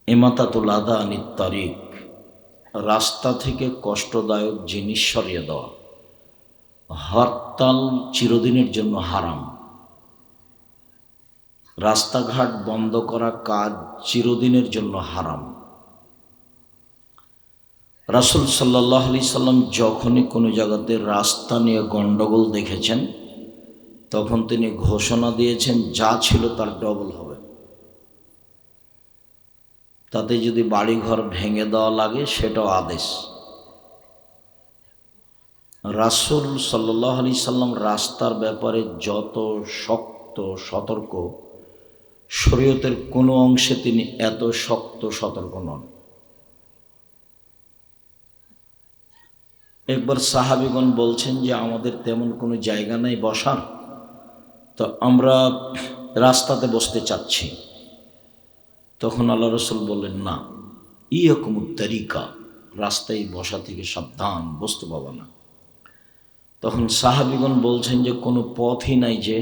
ইমাতাতুল আদা আনিত তারিক, রাস্তা থেকে কষ্টদায়ক জিনিস সরিয়ে দেওয়া। হরতাল চিরদিনের জন্য হারাম। রাস্তাঘাট বন্ধ করা কাজ চিরদিনের জন্য হারাম। রাসূল সাল্লাল্লাহু আলাইহি সাল্লাম যখনই কোনো জায়গাতে রাস্তা নিয়ে গণ্ডগোল দেখেছেন, তখন তিনি ঘোষণা দিয়েছেন যা ছিল তার ডবল হবে। তাতে যদি বাড়িঘর ভেঙে দেওয়া লাগে সেটাও আদেশ। রাসূল সাল্লাল্লাহু আলাইহি সাল্লাম রাস্তার ব্যাপারে যত শক্ত সতর্ক, শরীয়তের কোনো অংশে তিনি এত শক্ত সতর্ক নন। একবার সাহাবীগণ বলছেন যে আমাদের তেমন কোনো জায়গা নেই বসার, তো আমরা রাস্তাতে বসতে চাচ্ছি। তখন আল্লাহ রাসূল বললেন, না, ইয়াকুমুত তারিকা, রাস্তায় বসা থেকে সাবধান, বসতে পাবা না। তখন সাহাবীগণ বলছেন যে কোনো পথই নাই, যে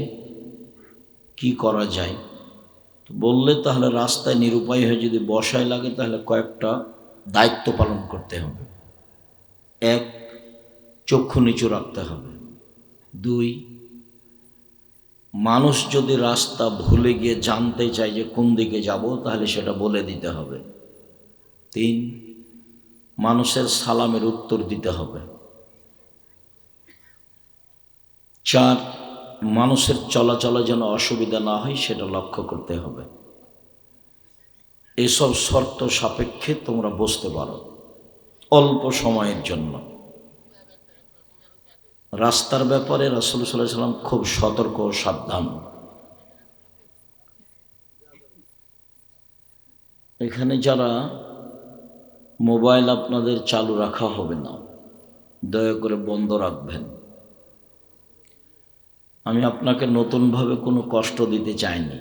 কি করা যায়। তো বললে তাহলে রাস্তায় নিরুপায় হয়ে যদি বসায় লাগে তাহলে কয়েকটা দায়িত্ব পালন করতে হবে। এক, চক্ষু নিচু রাখতে হবে। দুই, মানুষ যদি রাস্তা ভুলে গিয়ে জানতে চায় যে কোন দিকে যাব, তাহলে সেটা বলে দিতে হবে। তিন, মানুষের সালামের উত্তর দিতে হবে। চার, মানুষের চলাচলে যেন অসুবিধা না হয় সেটা লক্ষ্য করতে হবে। এসব শর্ত সাপেক্ষে তোমরা বসতে পারো অল্প সময়ের জন্য। রাস্তার ব্যাপারে রাসূল সাল্লাল্লাহু আলাইহি ওয়াসাল্লাম খুব সতর্ক ও সাবধান। এখানে যারা মোবাইল আপনাদের চালু রাখা হবে না, দয়া করে বন্ধ রাখবেন। আমি আপনাকে নতুনভাবে কোনো কষ্ট দিতে চাইনি।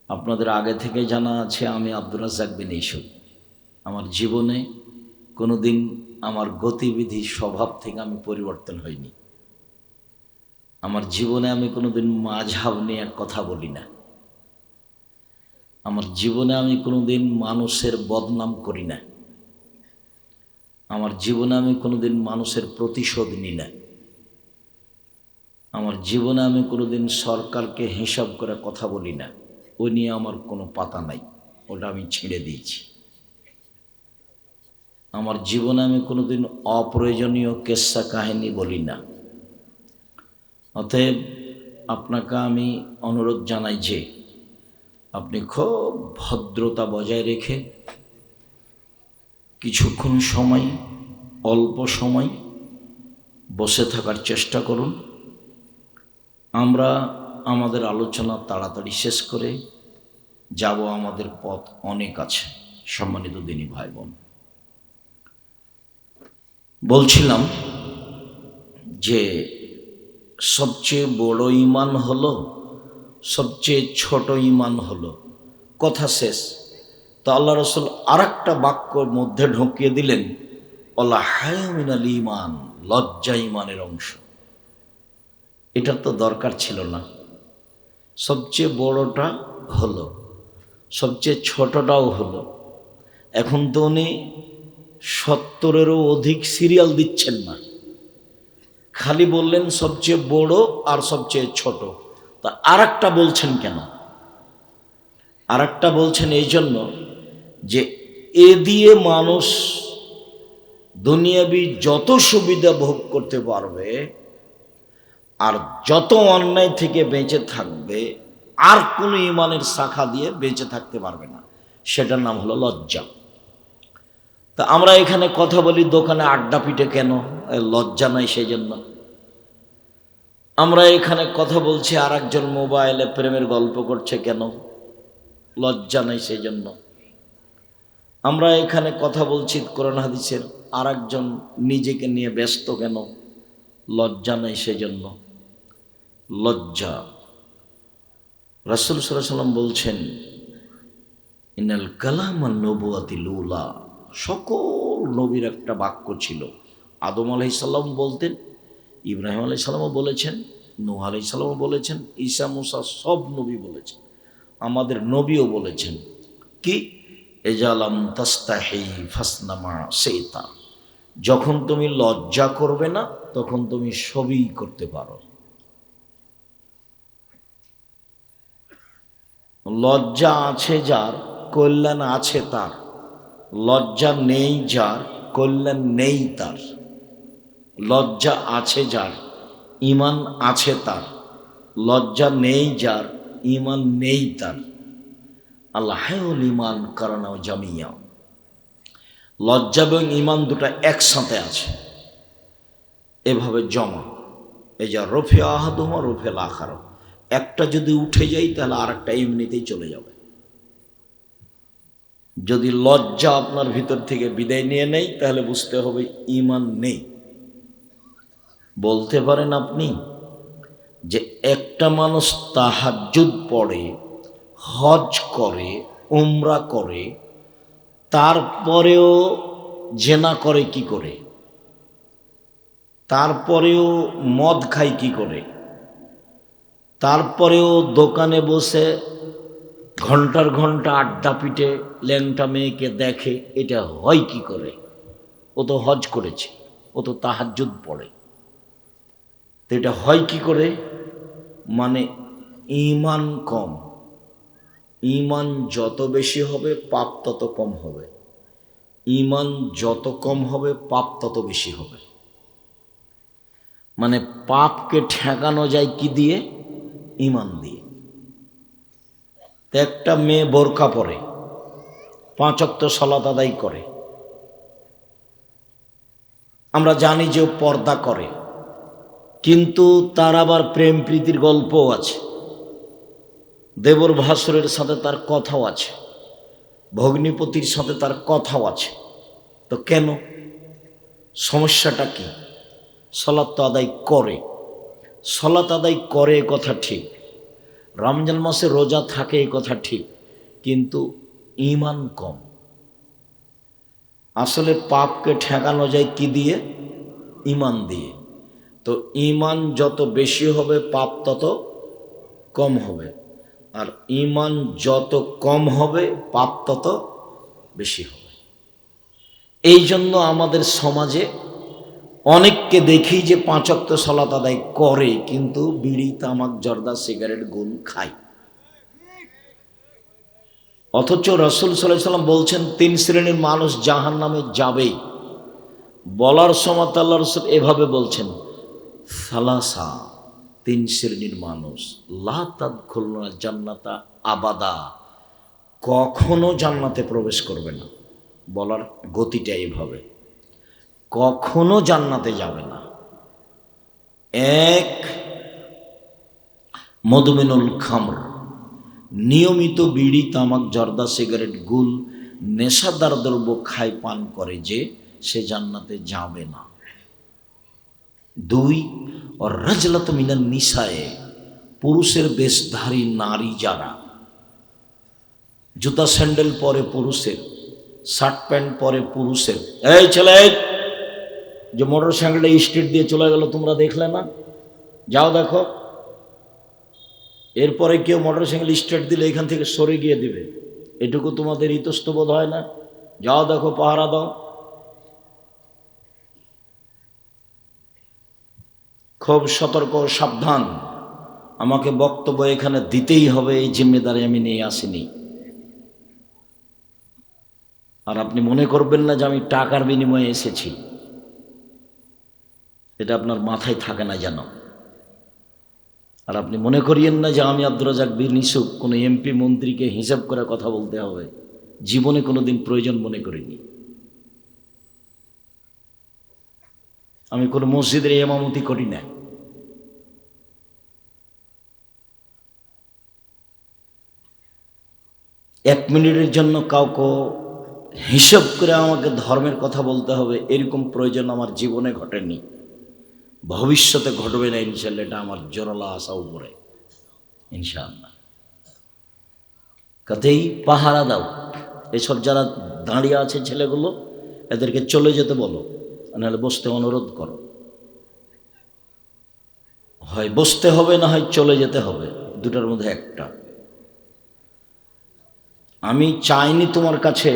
আপনাদের আগে থেকে জানা আছে আমি আব্দুর রাজ্জাক বিন ইউসুফ। আমার জীবনে কোনো দিন আমার গতিবিধি স্বভাব থেকে আমি পরিবর্তন হইনি। আমার জীবনে আমি কোনো দিন মাযহাব নিয়ে কথা বলি না। আমার জীবনে আমি কোনো দিন মানুষের বদনাম করি না। আমার জীবনে আমি কোনো দিন মানুষের প্রতিশোধ নিই না। আমার জীবনে আমি কোনো দিন সরকারকে হিসাব করে কথা বলি না। ওই নিয়ে আমার কোনো পাতা নাই, ওটা আমি ছেড়ে দিয়েছি। আমার জীবনে আমি কোনোদিন অপ্রয়োজনীয় কেচ্ছা কাহিনী বলি না। অতএব আপনাকে আমি অনুরোধ জানাই যে আপনি খুব ভদ্রতা বজায় রেখে কিছুক্ষণ সময়, অল্প সময় বসে থাকার চেষ্টা করুন। আমরা আমাদের আলোচনা তাড়াতাড়ি শেষ করে যাব, আমাদের পথ অনেক আছে। সম্মানিত দিনী ভাই বোন, বলছিলাম যে সবচেয়ে বড় ঈমান হলো, সবচেয়ে ছোট ঈমান হলো, কথা শেষ। তো আল্লাহ রাসূল আরেকটা বাক্য মধ্যে ঢুকিয়ে দিলেন, ওয়ালা হায়া মিনাল ঈমান, লজ্জা ঈমানের অংশ। এটা তো দরকার ছিল না। সবচেয়ে বড়টা হলো, সবচেয়ে ছোটটাও হলো। এখন তো উনি 70-এরও অধিক সিরিয়াল দিচ্ছেন না, খালি বললেন সবচেয়ে বড় আর সবচেয়ে ছোট। তা আরেকটা বলছেন কেন? আরেকটা বলছেন এই জন্য যে এ দিয়ে মানুষ দুনিয়াবি যত সুবিধা ভোগ করতে পারবে আর যত অন্যায় থেকে বেঁচে থাকবে, আর কোনো ঈমানের শাখা দিয়ে বেঁচে থাকতে পারবে না। সেটার নাম হলো লজ্জা। তা আমরা এখানে কথা বলি দোকানে আড্ডা পিটে কেন? লজ্জা নাই সেই জন্য। আমরা এখানে কথা বলছি আর একজন মোবাইলে প্রেমের গল্প করছে কেন? লজ্জা নাই সেই জন্য। আমরা এখানে কথা বলছি কোরআন হাদিসের, আর একজন নিজেকে নিয়ে ব্যস্ত কেন? লজ্জা নাই সেই জন্য। লজ্জা, রাসূল সাল্লাল্লাহু আলাইহি ওয়াসাল্লাম বলছেন, ইনাল কালামান নবুয়াতি লুলা, সকল নবীর একটা বাক্য ছিল। আদম আলাইহিস সালাম বলতেন, ইব্রাহিম আলাইহিস সালামও বলেছেন, নূহ আলাইহিস সালামও বলেছেন, ঈসা মুসা সব নবী বলেছেন, আমাদের নবীও বলেছেন। কি? এজালাম তাস্তাহি ফাসনামা সেইতা, যখন তুমি লজ্জা করবে না তখন তুমি সবই করতে পারো। লজ্জা আছে যার, কল্যাণ আছে তার। লজ্জা নেই যার, কল্যাণ নেই তার। লজ্জা আছে যার, ঈমান আছে তার। লজ্জা নেই যার, ঈমান নেই তার। আল্লাহুল ঈমান কারানাও জামিয়া, লজ্জা এবং ঈমান দুটা একসাথে আছে, এভাবে জমা। এই যা রফে আহাদুমা রফে আখার, একটা যদি উঠে যায় তাহলে আরেকটা এমনিতেই চলে যাবে। যদি লজ্জা আপনার ভিতর থেকে বিদায় নিয়ে নেই তাহলে বুঝতে হবে ঈমান নেই। বলতে পারেন আপনি যে একটা মানুষ তাহাজ্জুদ পড়ে, হজ করে, উমরা করে, তারপরেও জেনা করে কি করে? তারপরেও মদ খায় কি করে? তারপরেও দোকানে বসে ঘন্টার ঘন্টা আড্ডা পিটে ল্যাংটা মেয়েকে দেখে, এটা হয় কি করে? ও তো হজ করেছে, ও তো তাহাজ্জুদ পড়ে, তো এটা হয় কি করে? মানে ঈমান কম। ঈমান যত বেশি হবে পাপ তত কম হবে। ঈমান যত কম হবে পাপ তত বেশি হবে। মানে পাপকে ঠেকানো যায় কি দিয়ে? ঈমান দিয়ে। তো একটা মেয়ে বোরকা পরে, 5 ওয়াক্ত সালাত আদায় করে, আমরা জানি যে ও পর্দা করে, কিন্তু তার আবার প্রেম প্রীতির গল্পও আছে, দেবর ভাসুরের সাথে তার কথাও আছে, ভগ্নিপতির সাথে তার কথাও আছে। তো কেন? সমস্যাটা কি? সালাত তো আদায় করে, সালাত আদায় করে এ কথা ঠিক, রমজান মাসে রোজা থাকে এ কথা ঠিক, কিন্তু ঈমান কম। আসলে পাপকে ঠেকানো যায় কি দিয়ে? ঈমান দিয়ে। তো ঈমান যত বেশি হবে পাপ তত কম হবে, আর ঈমান যত কম হবে পাপ তত বেশি হবে। এই জন্য আমাদের সমাজে অনেককে দেখি যে 5 ওয়াক্ত সালাত আদায় করে, কিন্তু বিড়ি, তামাক, জর্দা, সিগারেট, গুল খায়। অথচ রাসূল সাল্লাল্লাহু আলাইহি সাল্লাম বলছেন 3 শ্রেণীর মানুষ জাহান্নামে যাবেই। বলার সময় আল্লাহ রাসূল এভাবে বলছেন, সালাসা, 3 শ্রেণীর মানুষ, লা তাদখুলুনা জান্নাতা আবাদা, কখনো জান্নাতে প্রবেশ করবে না। বলার গতিটা এইভাবে, কখনো জান্নাতে যাবে না। এক, মদমিনুল খামর, নিয়মিত বিড়ি, তামাক, জর্দা, সিগারেট, গুল, নেশাদার দ্রব্য খায়, পান করে, যে সে জান্নাতে যাবে না। 2, আর রাজলাত মিনান নিসায়ে, পুরুষের বেশধারী নারী যারা, জুতা স্যান্ডেল পরে পুরুষের, শার্ট প্যান্ট পরে পুরুষের। এই ছেলে, যে মোটর সাইকেলটা স্ট্রিট দিয়ে চলে গেল তোমরা দেখলে না? যাও দেখো। এরপরে কেউ মোটর সাইকেল স্টার্ট দিলে এখান থেকে সরে গিয়ে দিবে, এটুকু তোমাদের ইতস্তবোধ হয় না? যাও দেখো, পাহারা দাও। খুব সতর্ক, সাবধান। আমাকে বক্তব্য এখানে দিতেই হবে, এই জিম্মেদারি আমি নিয়ে আসিনি। আর আপনি মনে করবেন না যে আমি টাকার বিনিময়ে এসেছি, এটা আপনার মাথায় থাকে না যেন। আর আপনি মনে করিয়েন না যে আমি আব্দুর রাজ্জাক বিন ইউসুফ কোনো এমপি মন্ত্রীকে হিসাব করে কথা বলতে হবে, জীবনে কোনোদিন প্রয়োজন মনে করিনি। আমি কোনো মসজিদের ইমামতি করি না। এক মিনিটের জন্য কাউকে হিসাব করে আমাকে ধর্মের কথা বলতে হবে এরকম প্রয়োজন আমার জীবনে ঘটেনি, ভবিষ্যতে ঘটবে না ইনশাআল্লাহ। এটা আমার জোরালো আশা উপরে, ইনশাআল্লাহ। কাজেই পাহারা দাও। এসব যারা দাঁড়িয়ে আছে ছেলেগুলো, এদেরকে চলে যেতে বলো, নাহলে বসতে অনুরোধ করো। হয় বসতে হবে, না হয় চলে যেতে হবে, দুটার মধ্যে একটা। আমি চাইনি তোমার কাছে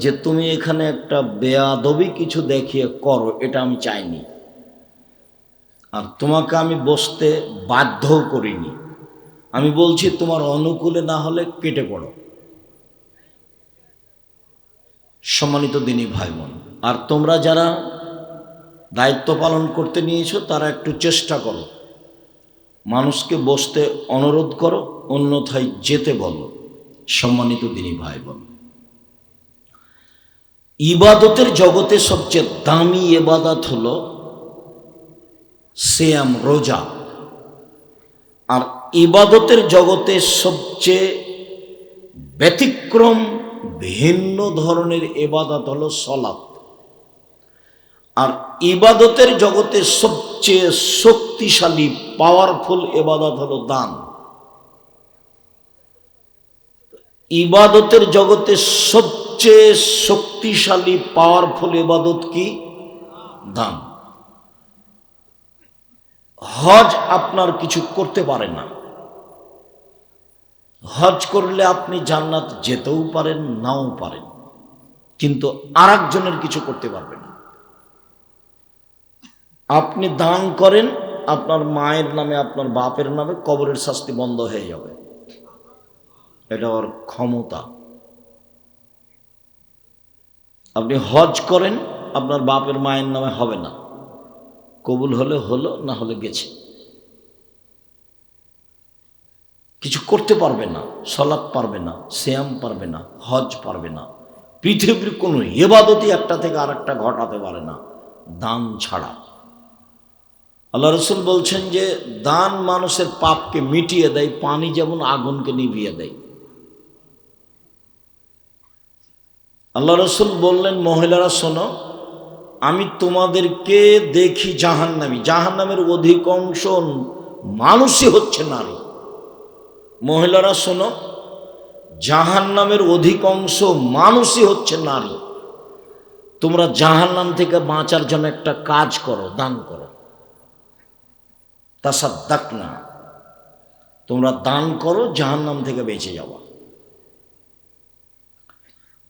যে তুমি এখানে একটা বেয়াদবি কিছু দেখিয়ে করো, এটা আমি চাইনি। আর তোমাকে আমি বসতে বাধ্যও করিনি। আমি বলছি তোমার অনুকূলে না হলে কেটে পড়ো। সম্মানিত দিনী ভাই বোন, আর তোমরা যারা দায়িত্ব পালন করতে নিয়েছো তারা একটু চেষ্টা করো, মানুষকে বসতে অনুরোধ করো, অন্যথায় যেতে বলো। সম্মানিত দিনী ভাই বোন, ইবাদতের জগতে সবচেয়ে দামি ইবাদত হলো সিয়াম, রোজা। আর ইবাদতের জগতে সবচেয়ে ব্যতিক্রম ভিন্ন ধরনের ইবাদত হলো সালাত। আর ইবাদতের জগতে সবচেয়ে শক্তিশালী পাওয়ারফুল ইবাদত হলো দান। ইবাদতের জগতে সবচেয়ে শক্তিশালী পাওয়ারফুল ইবাদত কি? দান। হজ আপনার কিছু করতে পারে না। হজ করলে আপনি জান্নাত যেতেও পারেন, নাও পারেন, কিন্তু আরেকজনের কিছু করতে পারবেন না। আপনি দান করেন, আপনার মায়ের নামে, আপনার বাপের নামে, কবরের শাস্তি বন্ধ হয়ে যাবে। এটা ওর ক্ষমতা। আপনি হজ করেন, আপনার বাপের মায়ের নামে হবে না, কবুল হলে হলো, না হলে গেছে। কিছু করতে পারবে না, সালাত পারবে না, সিয়াম পারবে না, হজ পারবে না, পৃথিবীর কোনো ইবাদতই একটা থেকে আরেকটা ঘটাতে পারে না দান ছাড়া। আল্লাহ রসুল বলছেন যে দান মানুষের পাপকে মিটিয়ে দেয়, পানি যেমন আগুনকে নিভিয়ে দেয়। আল্লাহ রসুল বললেন, মহিলারা শোনো, আমি তোমাদেরকে দেখি জাহান্নামী। জাহান্নামের অধিকাংশ মানুষই হচ্ছে নারী। মহিলারা শোনো, জাহান্নামের অধিকাংশ মানুষই হচ্ছে নারী। তোমরা জাহান্নাম থেকে বাঁচার জন্য একটা কাজ করো, দান করো। তাসাদ্দাকনা, তোমরা দান করো, জাহান্নাম থেকে বেঁচে যাওয়া।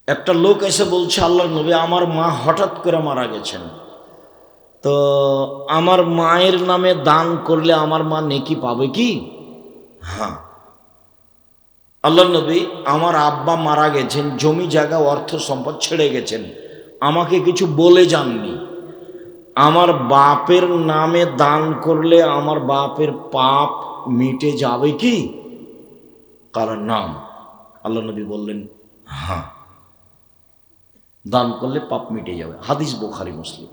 একটা লোক এসে বলছে, আল্লাহর নবী, আমার মা হঠাৎ করে মারা গেছেন, তো আমার মায়ের নামে দান করলে আমার মা নেকি পাবে কি? হ্যাঁ। আল্লাহর নবী, আমার আব্বা মারা গেছেন, জমি জায়গা অর্থ সম্পদ ছেড়ে গেছেন, আমাকে কিছু বলে যাননি, আমার বাপের নামে দান করলে আমার বাপের পাপ মিটে যাবে কি? কারণ নাম। আল্লাহ নবী বললেন, হ্যাঁ, দান করলে পাপ মিটে যাবে। হাদিস বুখারী মুসলিম।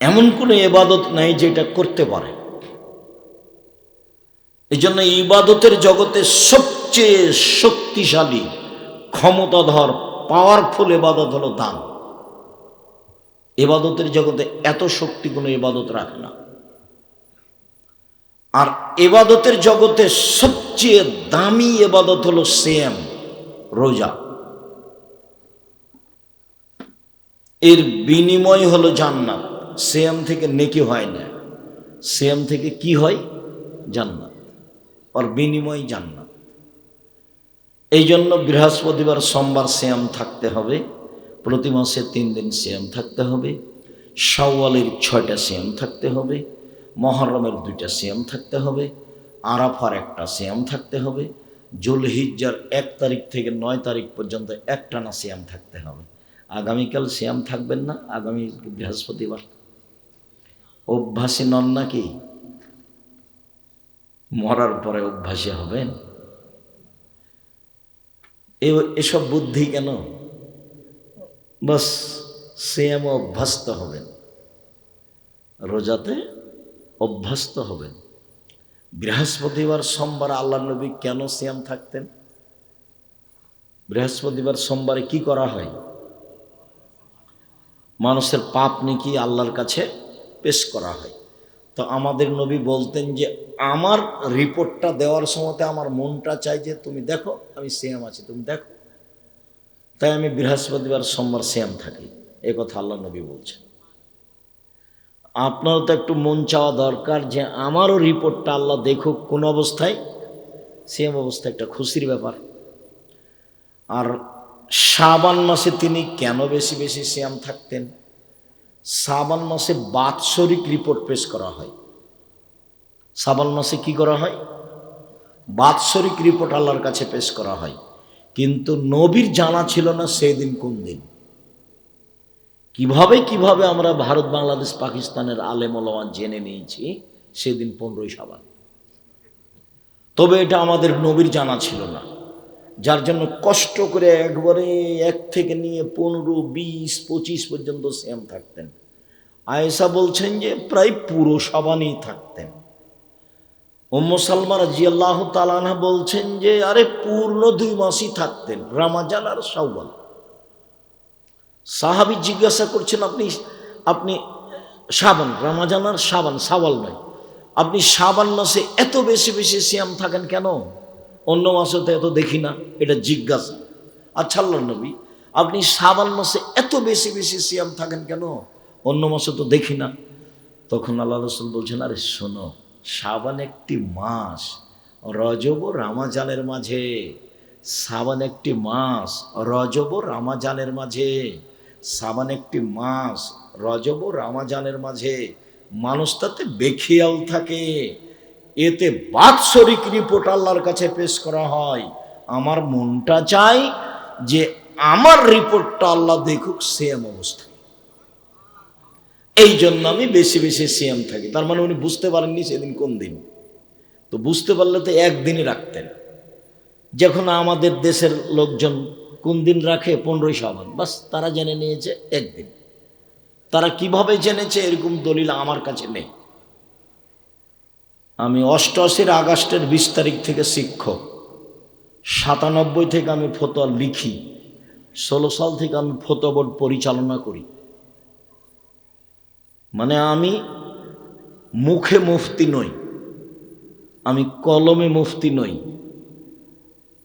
এমন কোনো ইবাদত নাই যেটা করতে পারে। এই জন্য ইবাদতের জগতে সবচেয়ে শক্তিশালী, ক্ষমতাধর, পাওয়ারফুল ইবাদত হলো দান। ইবাদতের জগতে এত শক্তি কোনো ইবাদত রাখে না। আর ইবাদতের জগতে সবচেয়ে দামি ইবাদত হলো সিয়াম, রোজা। এর বিনিময় হলো জান্নাত। সিয়াম থেকে নেকি হয় না, সিয়াম থেকে কি হয়? জান্নাত। আর বিনিময় জান্নাত। এই জন্য বৃহস্পতিবার, সোমবার সিয়াম থাকতে হবে, প্রতি মাসে 3 দিন সিয়াম থাকতে হবে, শাওয়ালের 6টা সিয়াম থাকতে হবে, মহরমের 2টা সিয়াম থাকতে হবে, আরাফার 1টা সিয়াম থাকতে হবে, জুলহিজ্জার 1 তারিখ থেকে 9 তারিখ পর্যন্ত একটানা সিয়াম থাকতে হবে। আগামীকাল সিয়াম থাকবেন না? আগামী বৃহস্পতিবার অভ্যাসী নন নাকি? মরার পরে অভ্যাসী হবেন? এসব বুদ্ধি কেন? বাস সিয়াম অভ্যস্ত হবেন, রোজাতে অভ্যস্ত হবেন। বৃহস্পতিবার, সোমবার আল্লাহ নবী কেন সিয়াম থাকতেন? বৃহস্পতিবার, সোমবারে কি করা হয়? মানুষের পাপ নেকি আল্লাহর কাছে পেশ করা হয়। তো আমাদের নবী বলতেন যে আমার রিপোর্টটা দেওয়ার সময়তে আমার মনটা চাই যে তুমি দেখো আমি সিয়াম আছি, তুমি দেখো, তাই আমি বৃহস্পতিবার, সোমবার সিয়াম থাকি। এ কথা আল্লাহ নবী বলছেন। আপনারও তো একটু মন চাওয়া দরকার যে আমারও রিপোর্টটা আল্লাহ দেখুক কোন অবস্থায় সিয়াম অবস্থা একটা খুশির ব্যাপার। আর শাবান মাসে তিনি কেন বেশি বেশি সিয়াম থাকতেন? শাবান মাসে বাৎসরিক রিপোর্ট পেশ করা হয়। শাবান মাসে কি করা হয়? বাৎসরিক রিপোর্ট আল্লাহর কাছে পেশ করা হয়। কিন্তু নবীর জানা ছিল না সেই দিন কোন দিন। কিভাবে আমরা ভারত, বাংলাদেশ, পাকিস্তানের আলেম ওলামা জেনে নিয়েছি সেদিন 15ই শাবান। তবে এটা আমাদের নবীর জানা ছিল না, যার জন্য কষ্ট করে একবারে 1 থেকে নিয়ে 15, 20, 25 পর্যন্ত সিয়াম থাকতেন। আয়েশা বলছেন যে প্রায় পুরো শাবানই থাকতেন। উম্মু সালমা রাদিয়াল্লাহু তাআলা আনহা বলছেন যে আরে পূর্ণ 2 মাসই থাকতেন, রমজান আর শাওয়াল। সাহাবী জিজ্ঞাসা করছেন আপনি শাবান, রমজান আর শাবান, শাওয়াল নয়, আপনি শাবান মাসে এত বেশি বেশি সিয়াম থাকেন কেন? অন্য মাসে তো এত দেখি না। এটা জিজ্ঞাসা। আচ্ছা আল্লাহর নবী, আপনি শাবান মাসে এত বেশি বেশি সিয়াম থাকেন কেন? অন্য মাসে তো দেখি না। তখন আল্লাহ রাসূল বলছেন, আরে শোনো, শাবান একটি মাস, রজব ও রমজানের মাঝে। শাবান একটি মাস, রজব ও রমজানের মাঝে। শাবান একটি মাস, রজব ও রমজানের মাঝে। মানুষ তাতে বেখিয়াল থাকে। এতে বাৎসরিক রিপোর্ট আল্লাহর কাছে পেশ করা হয়। আমার মনটা চাই যে আমার রিপোর্টটা আল্লাহ দেখুক সিয়াম অবস্থায়। এই জন্য আমি বেশি বেশি সিয়াম থাকি। তার মানে উনি বুঝতে পারেননি সেদিন কোন দিন। তো বুঝতে পারলে তো একদিনই রাখতেন। যখন আমাদের দেশের লোকজন কোন দিন রাখে? 15ই শাবান। বাস, তারা জেনে নিয়েছে একদিন। তারা কিভাবে জেনেছে এরকম দলিল আমার কাছে নেই। আমি 88 আগস্টের 20 তারিখ থেকে শিক্ষক। 97 থেকে আমি ফতোয়া লিখি। 16 সাল থেকে আমি ফতোয়া বোর্ড পরিচালনা করি। মানে আমি মুখে মুফতি নই, আমি কলমে মুফতি নই,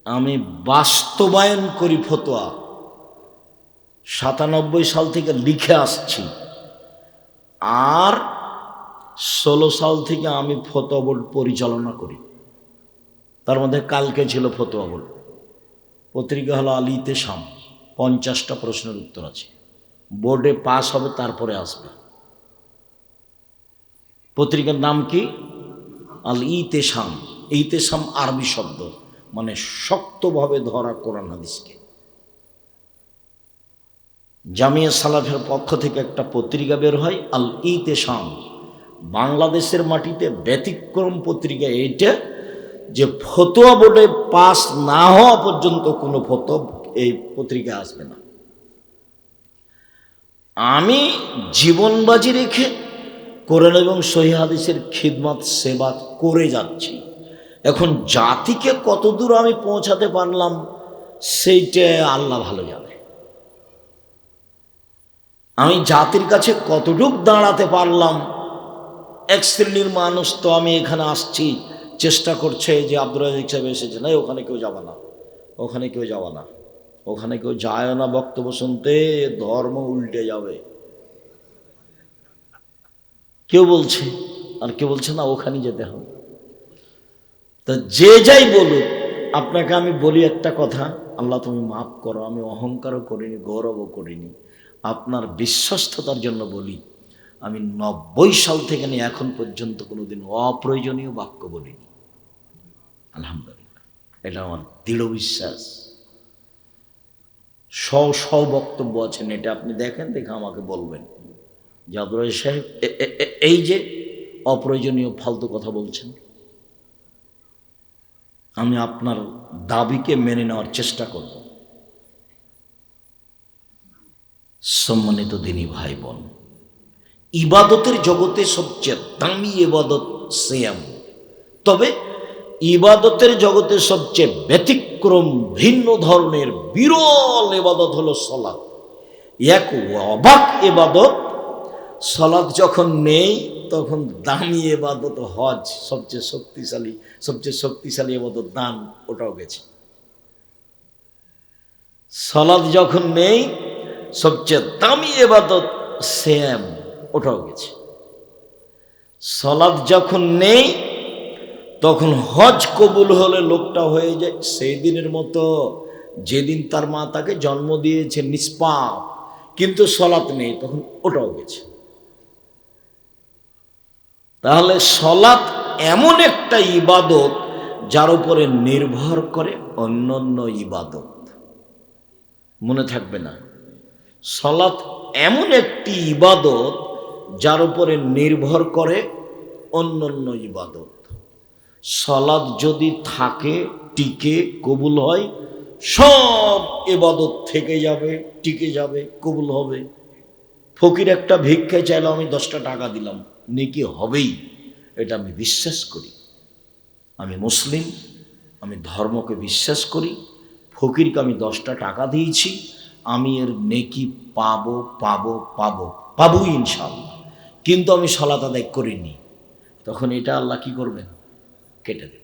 আমি বাস্তবায়ন করি ফতোয়া। 97 সাল থেকে লিখে আসছি। আর 16 সাল থেকে আমি ফতোয়া বোর্ড পরিচালনা করি। তার মধ্যে কালকে ছিল ফতোয়া বোর্ড। পত্রিকা হলো আল ইতেশাম, 50টা প্রশ্নের উত্তর আছে। বোর্ডে পাস হবে, তারপরে আসবে। পত্রিকার নাম কি? আল ইতেশাম। ইতেশাম আরবি শব্দ, মানে শক্তভাবে ধরা কোরআন হাদিসকে। জামিয়া সালাফের পক্ষ থেকে একটা পত্রিকা বের হয়, আল ইতেশাম। বাংলাদেশের মাটিতে ব্যতিক্রম পত্রিকা এইটা, যে ফতোয়া বোর্ডে পাস না হওয়া পর্যন্ত কোনো ফতোয়া এই পত্রিকায় আসবে না। আমি জীবনবাজি রেখে কোরআন এবং সহিহ হাদিসের খিদমত সেবা করে যাচ্ছি। এখন জাতিকে কতদূর আমি পৌঁছাতে পারলাম সেইটা আল্লাহ ভালো জানে। আমি জাতির কাছে কতটুকু দাঁড়াতে পারলাম। এক শ্রেণীর মানুষ তো আমি এখানে আসছি চেষ্টা করছে যে আব্দুর রাজ্জাক সাহেব এসেছে, না ওখানে কেউ যাবে না, ওখানে কেউ যাবে না, ওখানে কেউ যায় না বক্তব্য শুনতে, ধর্ম উল্টে যাবে। কেউ বলছে, আর কেউ বলছে না ওখানে যেতে হবে। তা যে যাই বলুক, আপনাকে আমি বলি একটা কথা, আল্লাহ তুমি মাফ করো, আমি অহংকারও করিনি, গৌরবও করিনি, আপনার বিশ্বস্ততার জন্য বলি, আমি 90 সাল থেকে নিয়ে এখন পর্যন্ত কোনোদিন অপ্রয়োজনীয় বাক্য বলিনি। আলহামদুলিল্লাহ, এটা আমার দৃঢ় বিশ্বাস। শ বক্তব্য আছেন, এটা আপনি দেখেন, দেখে আমাকে বলবেন যে আব্দুর রাজ্জাক সাহেব এই যে অপ্রয়োজনীয় ফালতু কথা বলছেন। আমি আপনার দাবিকে মেনে নেওয়ার চেষ্টা করব। সম্মানিত দিনী ভাই বোন, ইবাদতের জগতে সবচেয়ে দামি ইবাদত সিয়াম। তবে ইবাদতের জগতে সবচেয়ে ব্যতিক্রম, ভিন্ন ধরনের বিরল ইবাদত হলো সালাত। এক অবাক ইবাদত। সালাত যখন নেই তখন দামি ইবাদত হজ, সবচেয়ে শক্তিশালী ইবাদত দান, ওটাও গেছে। সালাত যখন নেই সবচেয়ে দামি ইবাদত সিয়াম, ওটাও গেছে। সালাত যখন নেই তখন হজ কবুল হলে লোকটা হয়ে যায় সেই দিনের মতো যেদিন তার মা তাকে জন্ম দিয়েছে নিষ্পাপ, কিন্তু সলাৎ নেই, তখন ওটাও গেছে। তাহলে সলাৎ এমন একটা ইবাদত যার উপরে নির্ভর করে অন্যান্য ইবাদত। মনে থাকবে না, সলাৎ এমন একটি ইবাদত যার উপরে নির্ভর করে অন্যান্য ইবাদত। সলাৎ যদি থাকে, টিকে, কবুল হয়, সব ইবাদত থেকে যাবে, টিকে যাবে, কবুল হবে। ফকির একটা ভিক্ষা চাইলো, আমি 10টা টাকা দিলাম, নেকি হবেই, এটা আমি বিশ্বাস করি। আমি মুসলিম, আমি ধর্মকে বিশ্বাস করি। ফকিরকে আমি 10টা টাকা দিয়েছি, আমি এর নেকি পাবো পাবো পাবো পাবো ইনশাআল্লাহ, কিন্তু আমি সালাত আদায় করিনি। তখন এটা আল্লাহ কি করবেন? কেটে দেবেন।